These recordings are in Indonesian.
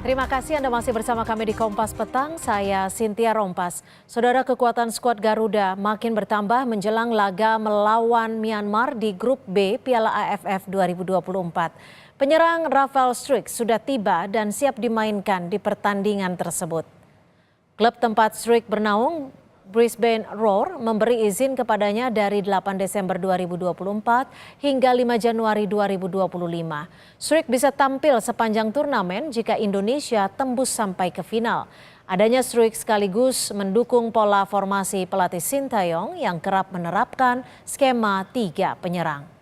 Terima kasih Anda masih bersama kami di Kompas Petang, saya Cynthia Rompas. Saudara, kekuatan skuad Garuda makin bertambah menjelang laga melawan Myanmar di Grup B Piala AFF 2024. Penyerang Rafael Struijk sudah tiba dan siap dimainkan di pertandingan tersebut. Klub tempat Struijk bernaung, Brisbane Roar, memberi izin kepadanya dari 8 Desember 2024 hingga 5 Januari 2025. Struijk bisa tampil sepanjang turnamen jika Indonesia tembus sampai ke final. Adanya Struijk sekaligus mendukung pola formasi pelatih Sintayong yang kerap menerapkan skema 3 penyerang.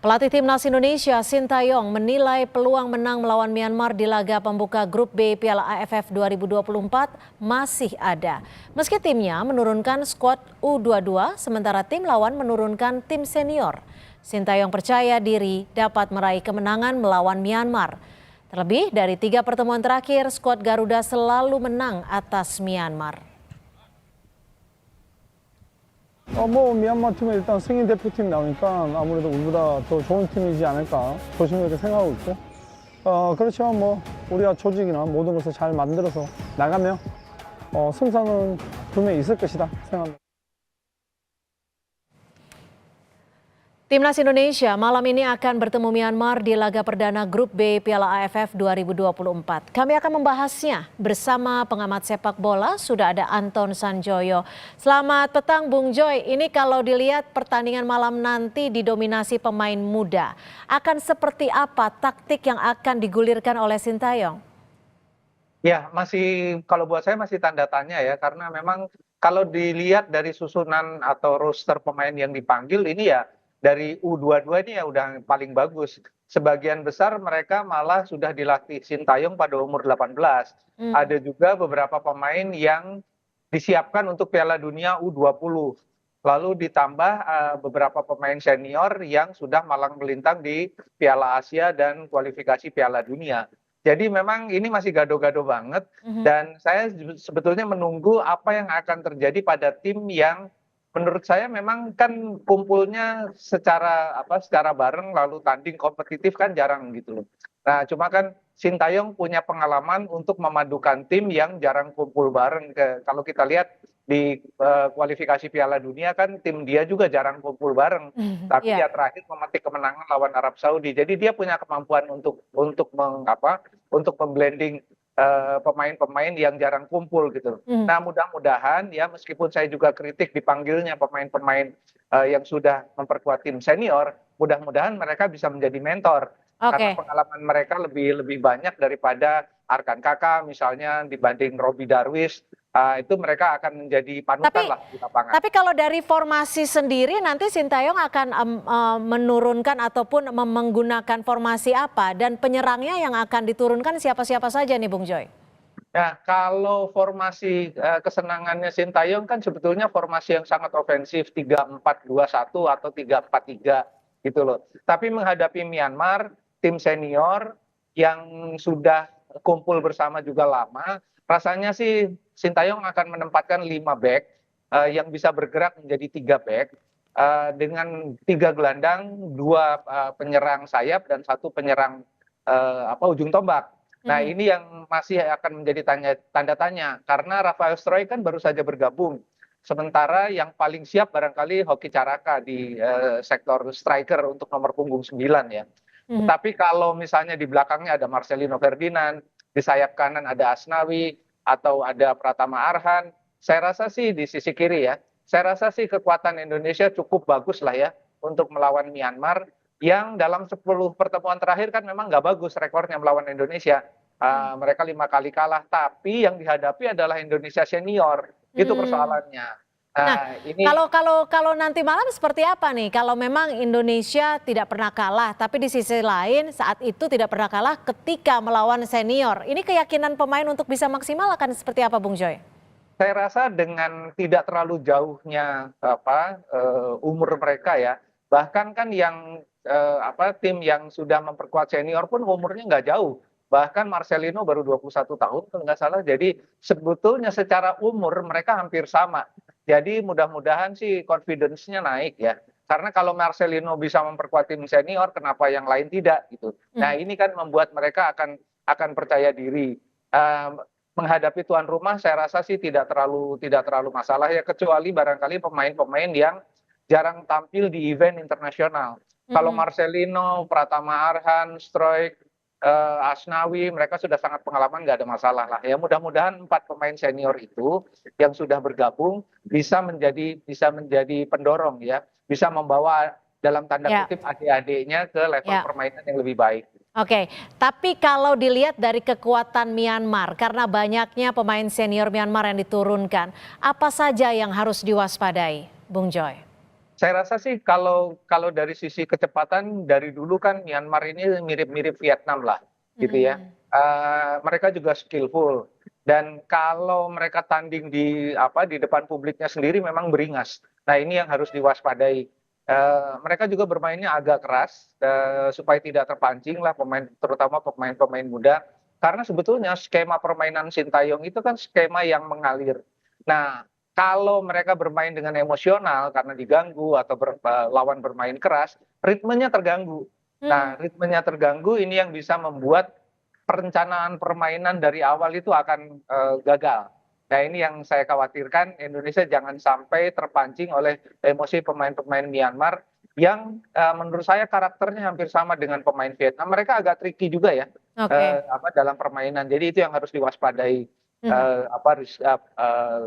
Pelatih Timnas Indonesia Sintayong menilai peluang menang melawan Myanmar di laga pembuka Grup B Piala AFF 2024 masih ada. Meski timnya menurunkan skuad U22, sementara tim lawan menurunkan tim senior. Sintayong percaya diri dapat meraih kemenangan melawan Myanmar. Terlebih dari 3 pertemuan terakhir, skuad Garuda selalu menang atas Myanmar. 미얀마 팀은 일단 승인 대표팀 나오니까 아무래도 우리보다 더 좋은 팀이지 않을까 조심스럽게 생각하고 있고 그렇지만 우리가 조직이나 모든 것을 잘 만들어서 나가면 승산은 분명히 있을 것이다 생각합니다. Timnas Indonesia malam ini akan bertemu Myanmar di laga perdana Grup B Piala AFF 2024. Kami akan membahasnya bersama pengamat sepak bola, sudah ada Anton Sanjoyo. Selamat petang Bung Joy, ini kalau dilihat pertandingan malam nanti didominasi pemain muda. Akan seperti apa taktik yang akan digulirkan oleh Sintayong? Ya, kalau buat saya masih tanda tanya ya, karena memang kalau dilihat dari susunan atau roster pemain yang dipanggil ini ya, dari U22 ini ya udah paling bagus. Sebagian besar mereka malah sudah dilatih Sintayong pada umur 18. Ada juga beberapa pemain yang disiapkan untuk Piala Dunia U20. Lalu ditambah beberapa pemain senior yang sudah malang melintang di Piala Asia dan kualifikasi Piala Dunia. Jadi memang ini masih gado-gado banget dan saya sebetulnya menunggu apa yang akan terjadi pada tim yang menurut saya memang kan kumpulnya secara bareng lalu tanding kompetitif kan jarang gitu loh. Nah, cuma kan Sintayong punya pengalaman untuk memadukan tim yang jarang kumpul bareng. Kalau kita lihat di kualifikasi Piala Dunia kan tim dia juga jarang kumpul bareng. Tapi ya terakhir memetik kemenangan lawan Arab Saudi. Jadi dia punya kemampuan untuk memblending pemain-pemain yang jarang kumpul gitu. Nah, mudah-mudahan ya meskipun saya juga kritik dipanggilnya pemain-pemain yang sudah memperkuat tim senior, mudah-mudahan mereka bisa menjadi mentor. Karena pengalaman mereka lebih banyak daripada Arkan Kakak misalnya dibanding Robbie Darwish. Itu mereka akan menjadi panutan lah di lapangan. Tapi kalau dari formasi sendiri nanti Sintayong akan menurunkan ataupun menggunakan formasi apa dan penyerangnya yang akan diturunkan siapa-siapa saja nih Bung Joy? Nah, kalau formasi kesenangannya Sintayong kan sebetulnya formasi yang sangat ofensif 3-4-2-1 atau 3-4-3 gitu loh. Tapi menghadapi Myanmar, tim senior yang sudah kumpul bersama juga lama, rasanya sih Sintayong akan menempatkan 5 back yang bisa bergerak menjadi 3 back dengan 3 gelandang, 2 penyerang sayap dan 1 penyerang ujung tombak. Nah, ini yang masih akan menjadi tanda tanya karena Rafael Struijk kan baru saja bergabung. Sementara yang paling siap barangkali Hoki Caraka di sektor striker untuk nomor punggung 9 ya. Tapi kalau misalnya di belakangnya ada Marcelino Ferdinand, di sayap kanan ada Asnawi atau ada Pratama Arhan, saya rasa sih di sisi kiri ya, saya rasa sih kekuatan Indonesia cukup bagus lah ya untuk melawan Myanmar yang dalam 10 pertemuan terakhir kan memang nggak bagus rekornya melawan Indonesia. Mereka 5 kali kalah, tapi yang dihadapi adalah Indonesia senior, itu persoalannya. Nah, ini kalau nanti malam seperti apa nih? Kalau memang Indonesia tidak pernah kalah, tapi di sisi lain saat itu tidak pernah kalah ketika melawan senior. Ini keyakinan pemain untuk bisa maksimal akan seperti apa, Bung Joy? saya rasa dengan tidak terlalu jauhnya umur mereka ya, bahkan kan yang tim yang sudah memperkuat senior pun umurnya nggak jauh. Bahkan Marcelino baru 21 tahun kalau nggak salah. Jadi sebetulnya secara umur mereka hampir sama. Jadi mudah-mudahan sih confidence-nya naik ya. Karena kalau Marcelino bisa memperkuat tim senior, kenapa yang lain tidak gitu. Nah, ini kan membuat mereka akan percaya diri. Menghadapi tuan rumah saya rasa sih tidak terlalu masalah ya, kecuali barangkali pemain-pemain yang jarang tampil di event internasional. Kalau Marcelino, Pratama Arhan, Struijk, Asnawi, mereka sudah sangat pengalaman, nggak ada masalah lah. Ya mudah-mudahan 4 pemain senior itu yang sudah bergabung bisa menjadi pendorong ya, bisa membawa dalam tanda kutip adik-adiknya ke level permainan yang lebih baik. Oke, tapi kalau dilihat dari kekuatan Myanmar, karena banyaknya pemain senior Myanmar yang diturunkan, apa saja yang harus diwaspadai, Bung Joy? Saya rasa sih kalau dari sisi kecepatan dari dulu kan Myanmar ini mirip-mirip Vietnam lah, gitu ya. Mereka juga skillful dan kalau mereka tanding di depan publiknya sendiri memang beringas. Nah ini yang harus diwaspadai. Mereka juga bermainnya agak keras supaya tidak terpancing lah terutama pemain-pemain muda. Karena sebetulnya skema permainan Sintayong itu kan skema yang mengalir. Nah, kalau mereka bermain dengan emosional karena diganggu atau lawan bermain keras, ritmenya terganggu. Nah, ritmenya terganggu ini yang bisa membuat perencanaan permainan dari awal itu akan gagal. Nah, ini yang saya khawatirkan, Indonesia jangan sampai terpancing oleh emosi pemain-pemain Myanmar yang menurut saya karakternya hampir sama dengan pemain Vietnam. Mereka agak tricky juga ya dalam permainan. Jadi itu yang harus diwaspadai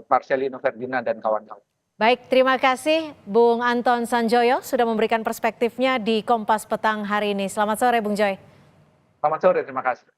Marcelino Ferdinand dan kawan-kawan. Baik, terima kasih Bung Anton Sanjoyo sudah memberikan perspektifnya di Kompas Petang hari ini. Selamat sore Bung Joy. Selamat sore, terima kasih.